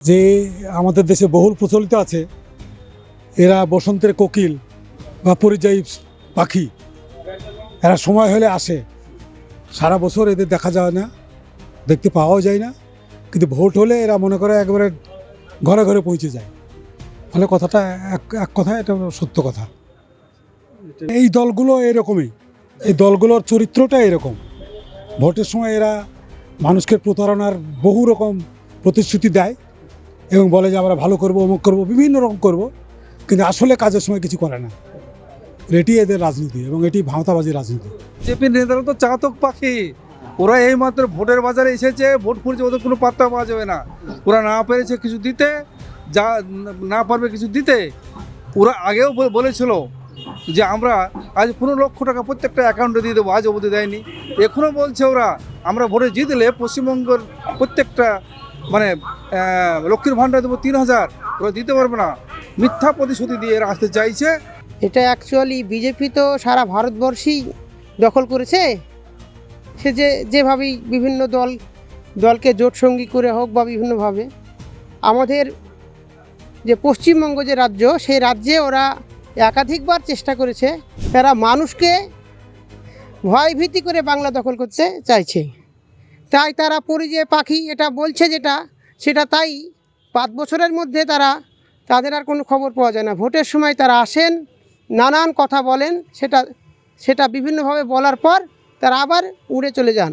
যে আমাদের দেশে বহুল প্রচলিত আছে, এরা বসন্তের কোকিল বা পরিযায়ী পাখি। এরা সময় হলে আসে, সারা বছর এদের দেখা যায় না, দেখতে পাওয়াও যায় না, কিন্তু ভোট হলে এরা মনে করে একেবারে ঘরে ঘরে পৌঁছে যায়। ফলে কথাটা এক কথা, এটা সত্য কথা। এই দলগুলো এরকমই, এই দলগুলোর চরিত্রটা এরকম। ভোটের সময় এরা মানুষকে প্রতারণার বহু রকম প্রতিশ্রুতি দেয় এবং বলে যে আমরা ভালো করব, অমুক করব, বিভিন্ন রকম করব, কিন্তু আসলে কাজের সময় কিছু করে না। এটি এদের রাজনীতি এবং এটি ভাঁওতাবাজি রাজনীতি। বিজেপির নেতারা তো চাতক পাখি। ওরা এইমাত্র ভোটের বাজারে এসেছে, ভোট পড়ছে, ওদের কোনো পাত্তা পাওয়া যাবে না। ওরা না পেরেছে কিছু দিতে, যা না পারবে কিছু দিতে। ওরা আগেও বলেছিল যে আমরা আজ 15 লক্ষ টাকা প্রত্যেকটা অ্যাকাউন্টে দিয়ে দেবো, আজ অবধি দেয়নি। এখনও বলছে ওরা আমরা ভোটে জিতলে পশ্চিমবঙ্গের প্রত্যেকটা মানে লক্ষ্মীর ভাণ্ডার দেবো 3000, ওরা দিতে পারবে না। মিথ্যা প্রতিশ্রুতি দিয়ে এরা আসতে চাইছে। এটা অ্যাকচুয়ালি বিজেপি তো সারা ভারতবর্ষেই দখল করেছে। সে যেভাবেই বিভিন্ন দলকে জোটসঙ্গী করে হোক বা বিভিন্নভাবে আমাদের যে পশ্চিমবঙ্গ যে রাজ্য, সেই রাজ্যে ওরা একাধিকবার চেষ্টা করেছে। তারা মানুষকে ভয়ভীতি করে বাংলা দখল করতে চাইছে। তাই তারা পরিযায়ী পাখি এটা বলছে, সেটা তাই 5 বছরের মধ্যে তাদের আর কোনো খবর পাওয়া যায় না। ভোটের সময় তারা আসেন, নানান কথা বলেন, সেটা বিভিন্নভাবে বলার পর তারা আবার উড়ে চলে যান।